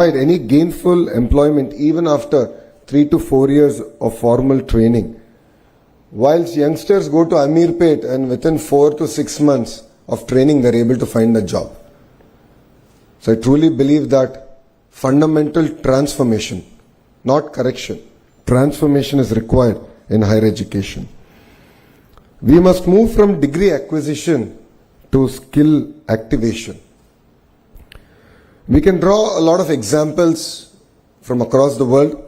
any gainful employment even after 3 to 4 years of formal training. Whilst youngsters go to Amirpet and within 4 to 6 months of training they're able to find a job. So I truly believe that fundamental transformation, not correction, transformation is required in higher education. We must move from degree acquisition to skill activation. We can draw a lot of examples from across the world.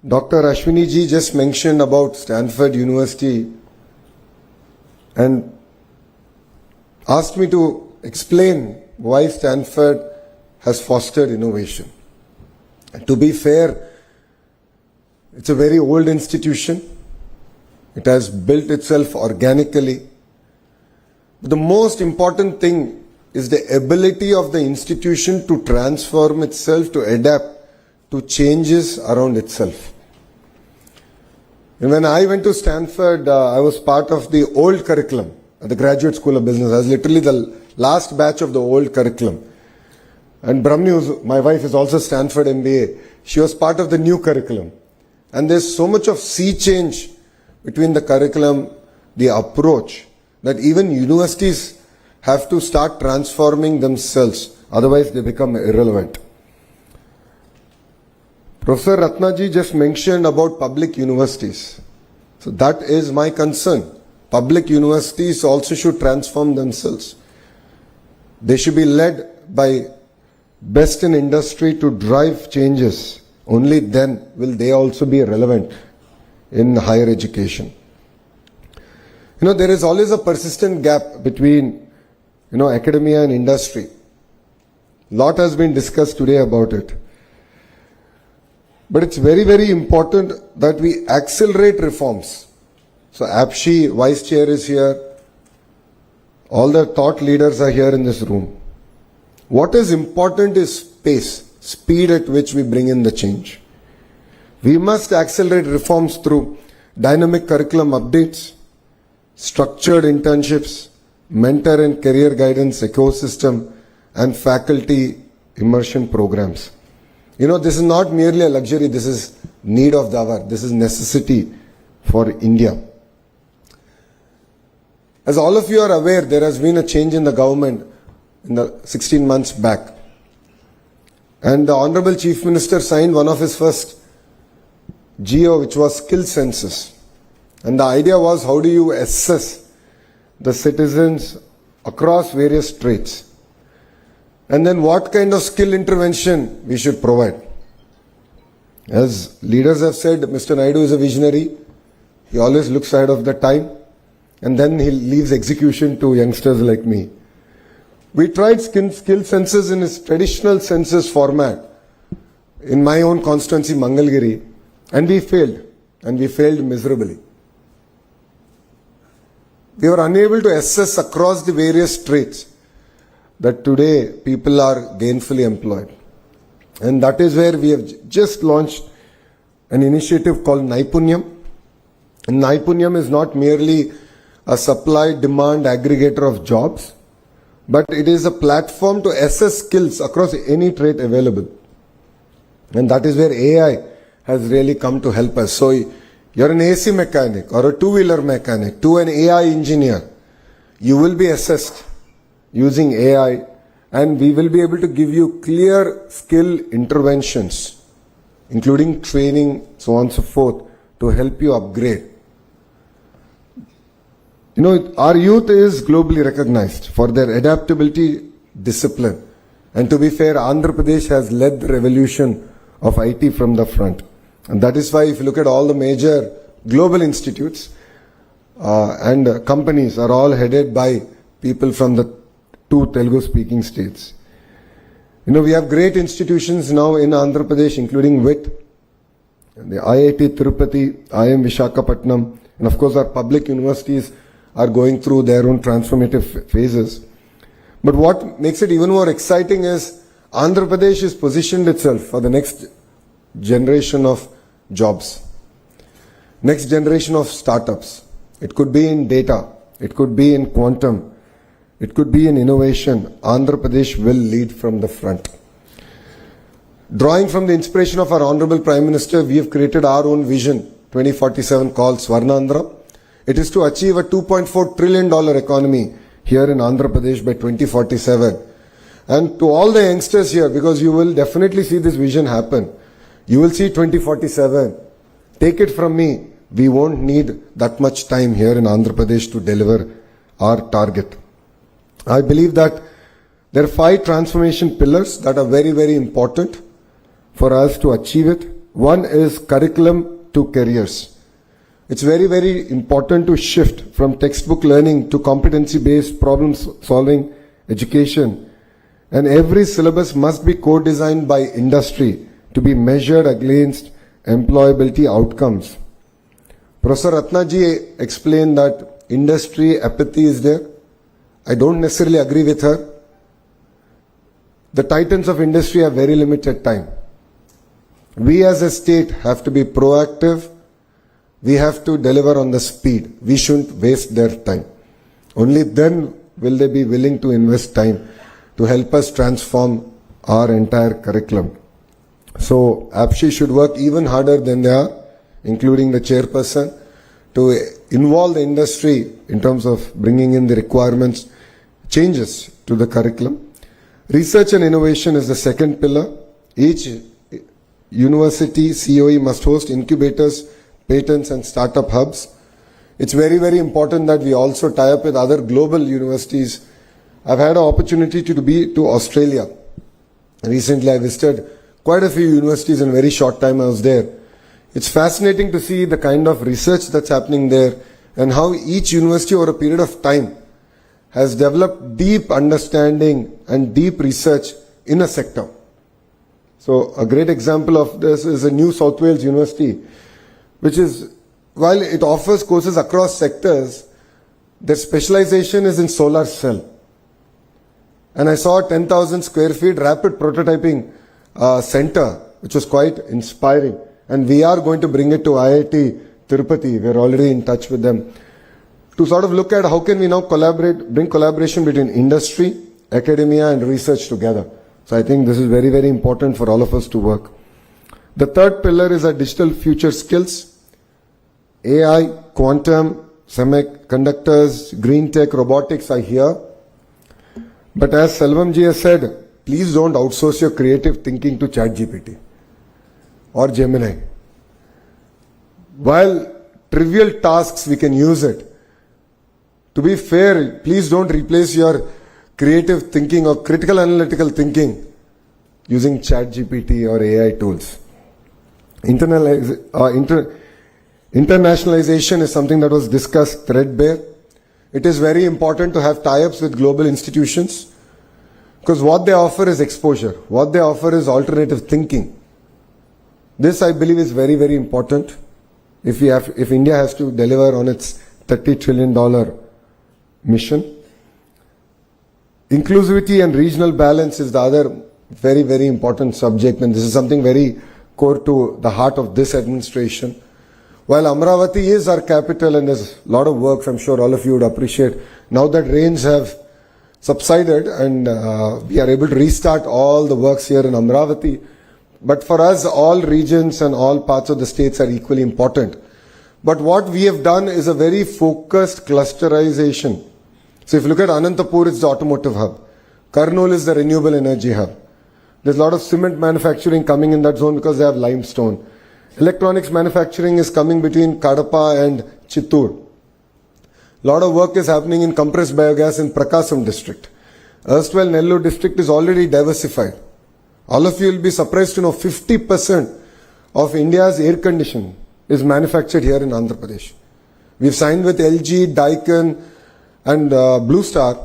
Dr. Ashwini ji just mentioned about Stanford University and asked me to explain why Stanford has fostered innovation. And to be fair, it's a very old institution. It has built itself organically. But the most important thing is the ability of the institution to transform itself, to adapt to changes around itself. And when I went to Stanford, I was part of the old curriculum at the Graduate School of Business. I was literally the last batch of the old curriculum. And Brahmni, my wife, is also Stanford MBA. She was part of the new curriculum. And there's so much of sea change between the curriculum, the approach, that even universities have to start transforming themselves. Otherwise, they become irrelevant. Professor Ratnaji just mentioned about public universities. So that is my concern. Public universities also should transform themselves. They should be led by best in industry to drive changes. Only then will they also be relevant in higher education. There is always a persistent gap between, academia and industry. Lot has been discussed today about it. But it's very, very important that we accelerate reforms. So APSHI, Vice Chair, is here. All the thought leaders are here in this room. What is important is pace, speed at which we bring in the change. We must accelerate reforms through dynamic curriculum updates, structured internships, mentor and career guidance ecosystem, and faculty immersion programs. This is not merely a luxury, this is need of the hour, this is necessity for India. As all of you are aware, there has been a change in the government in the 16 months back. And the Honorable Chief Minister signed one of his first GO, which was skill census. And the idea was, how do you assess the citizens across various traits? And then what kind of skill intervention we should provide. As leaders have said, Mr. Naidu is a visionary. He always looks ahead of the time. And then he leaves execution to youngsters like me. We tried skill census in its traditional census format in my own constituency, Mangalgiri, and we failed. And we failed miserably. We were unable to assess across the various traits that today people are gainfully employed. And that is where we have just launched an initiative called Naipunyam. And Naipunyam is not merely a supply-demand aggregator of jobs, but it is a platform to assess skills across any trait available. And that is where AI has really come to help us. So you're an AC mechanic or a two-wheeler mechanic to an AI engineer, you will be assessed using AI, and we will be able to give you clear skill interventions, including training, so on and so forth, to help you upgrade. Our youth is globally recognized for their adaptability, discipline. And to be fair, Andhra Pradesh has led the revolution of IT from the front. And that is why if you look at all the major global institutes and companies are all headed by people from the 2 Telugu-speaking states. We have great institutions now in Andhra Pradesh, including WIT, the IIT Tirupati, IIM Visakhapatnam, and of course our public universities are going through their own transformative phases. But what makes it even more exciting is Andhra Pradesh has positioned itself for the next generation of jobs, next generation of startups. It could be in data, it could be in quantum, it could be in innovation. Andhra Pradesh will lead from the front. Drawing from the inspiration of our Honorable Prime Minister, we have created our own vision 2047 called Swarnandhra. It is to achieve a $2.4 trillion economy here in Andhra Pradesh by 2047. And to all the youngsters here, because you will definitely see this vision happen, you will see 2047. Take it from me, we won't need that much time here in Andhra Pradesh to deliver our target. I believe that there are 5 transformation pillars that are very, very important for us to achieve it. One is curriculum to careers. It's very, very important to shift from textbook learning to competency-based problem-solving education. And every syllabus must be co-designed by industry to be measured against employability outcomes. Professor Ratnaji explained that industry apathy is there. I don't necessarily agree with her. The titans of industry have very limited time. We as a state have to be proactive. We have to deliver on the speed. We shouldn't waste their time. Only then will they be willing to invest time to help us transform our entire curriculum. So APSHI should work even harder than they are, including the chairperson, to involve the industry in terms of bringing in the requirements, changes to the curriculum. Research and innovation is the second pillar. Each university COE must host incubators, patents and startup hubs. It's very, very important that we also tie up with other global universities. I've had an opportunity to be to Australia. Recently I visited quite a few universities in a very short time I was there. It's fascinating to see the kind of research that's happening there and how each university over a period of time has developed deep understanding and deep research in a sector. So a great example of this is a New South Wales University, which is, while it offers courses across sectors, their specialization is in solar cell. And I saw a 10,000 square feet rapid prototyping center, which was quite inspiring. And we are going to bring it to IIT Tirupati. We're already in touch with them to sort of look at how can we now bring collaboration between industry, academia and research together. So I think this is very, very important for all of us to work. The third pillar is our digital future skills. AI, quantum, semiconductors, green tech, robotics are here. But as Selvam ji has said, please don't outsource your creative thinking to ChatGPT or Gemini. While trivial tasks, we can use it. To be fair, please don't replace your creative thinking or critical analytical thinking using ChatGPT or AI tools. Internationalization is something that was discussed threadbare. It is very important to have tie-ups with global institutions because what they offer is exposure. What they offer is alternative thinking. This, I believe, is very, very important if India has to deliver on its $30 trillion mission. Inclusivity and regional balance is the other very, very important subject, and this is something very core to the heart of this administration. While Amravati is our capital and there's a lot of work, I'm sure all of you would appreciate, now that rains have subsided and we are able to restart all the works here in Amravati. But for us, all regions and all parts of the states are equally important. But what we have done is a very focused clusterization. So if you look at Anantapur, it's the automotive hub. Kurnool is the renewable energy hub. There's a lot of cement manufacturing coming in that zone because they have limestone. Electronics manufacturing is coming between Kadapa and Chittoor. A lot of work is happening in compressed biogas in Prakasam district. Erstwhile Nellore district is already diversified. All of you will be surprised to know 50% of India's air conditioning is manufactured here in Andhra Pradesh. We've signed with LG, Daikin and Blue Star.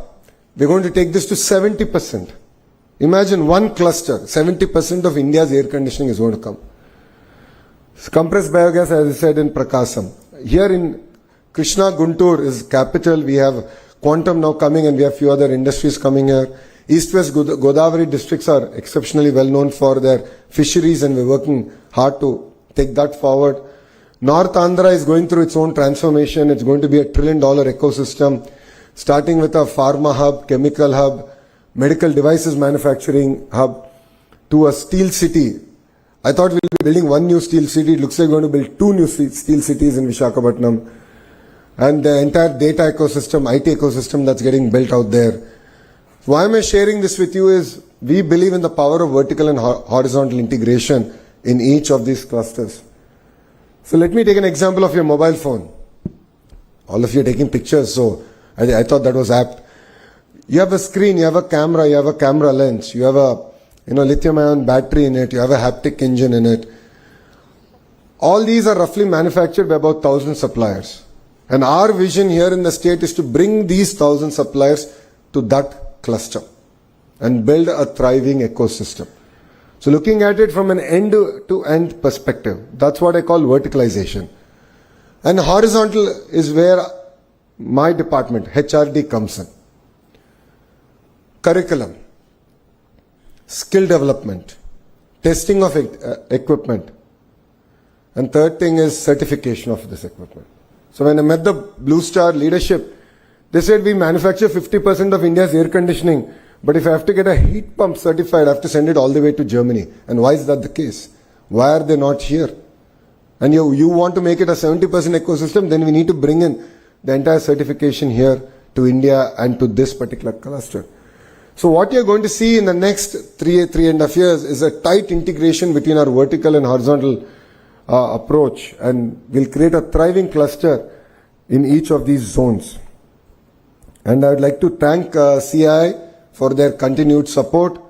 We're going to take this to 70%. Imagine one cluster, 70% of India's air conditioning is going to come. Compressed biogas, as I said, in Prakasam. Here in Krishna Guntur is capital. We have quantum now coming and we have few other industries coming here. East-West Godavari districts are exceptionally well known for their fisheries and we're working hard to take that forward. North Andhra is going through its own transformation. It's going to be a $1 trillion ecosystem, starting with a pharma hub, chemical hub, medical devices manufacturing hub. to a steel city. I thought we'll be building one new steel city. It looks like we're going to build two new steel cities in Visakhapatnam. And the entire data ecosystem, IT ecosystem that's getting built out there. Why am I sharing this with you is we believe in the power of vertical and horizontal integration in each of these clusters. So let me take an example of your mobile phone. All of you are taking pictures, so I thought that was apt. You have a screen, you have a camera, you have a camera lens, you have a lithium-ion battery in it, you have a haptic engine in it. All these are roughly manufactured by about 1,000 suppliers. And our vision here in the state is to bring these 1,000 suppliers to that cluster and build a thriving ecosystem. So looking at it from an end-to-end perspective, that's what I call verticalization. And horizontal is where my department, HRD, comes in. Curriculum, skill development, testing of equipment, and third thing is certification of this equipment. So when I met the Blue Star leadership, they said we manufacture 50% of India's air conditioning, but if I have to get a heat pump certified, I have to send it all the way to Germany. And why is that the case? Why are they not here? And you want to make it a 70% ecosystem, then we need to bring in the entire certification here to India and to this particular cluster. So what you're going to see in the next 3.5 years is a tight integration between our vertical and horizontal approach, and we'll create a thriving cluster in each of these zones. And I would like to thank CI for their continued support,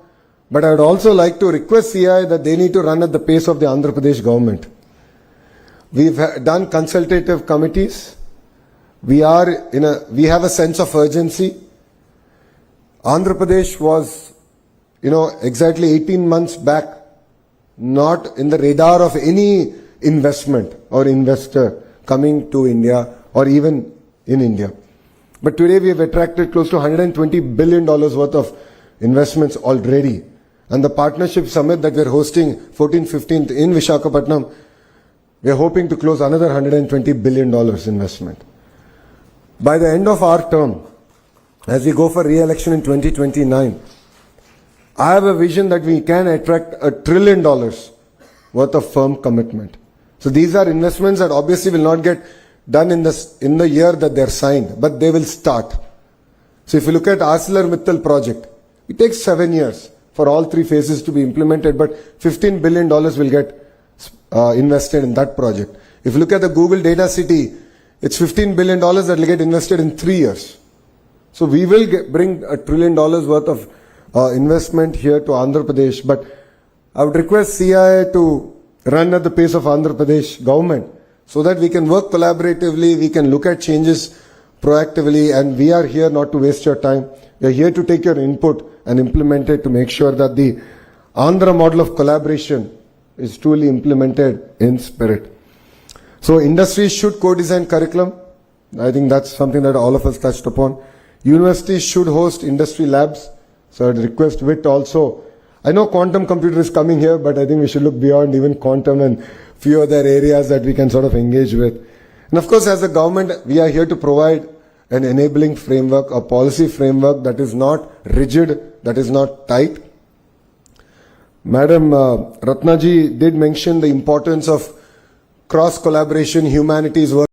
but I would also like to request CI that they need to run at the pace of the Andhra Pradesh government. We've done consultative committees. We have a sense of urgency. Andhra Pradesh was, exactly 18 months back, not in the radar of any investment or investor coming to India or even in India. But today we have attracted close to $120 billion worth of investments already. And the partnership summit that we're hosting 14th, 15th in Visakhapatnam, we're hoping to close another $120 billion investment. By the end of our term, as we go for re-election in 2029, I have a vision that we can attract $1 trillion worth of firm commitment. So these are investments that obviously will not get done in the year that they're signed, but they will start. So if you look at ArcelorMittal project, it takes 7 years for all 3 phases to be implemented, but $15 billion will get invested in that project. If you look at the Google Data City, it's $15 billion that will get invested in 3 years. So we will bring $1 trillion worth of investment here to Andhra Pradesh, but I would request CI to run at the pace of Andhra Pradesh government so that we can work collaboratively, we can look at changes proactively, and we are here not to waste your time. We are here to take your input and implement it to make sure that the Andhra model of collaboration is truly implemented in spirit. So industries should co-design curriculum. I think that's something that all of us touched upon. Universities should host industry labs. So I'd request WIT also. I know quantum computer is coming here, but I think we should look beyond even quantum and few other areas that we can sort of engage with. And of course, as a government, we are here to provide an enabling framework, a policy framework that is not rigid, that is not tight. Madam Ratnaji did mention the importance of cross collaboration, humanities work.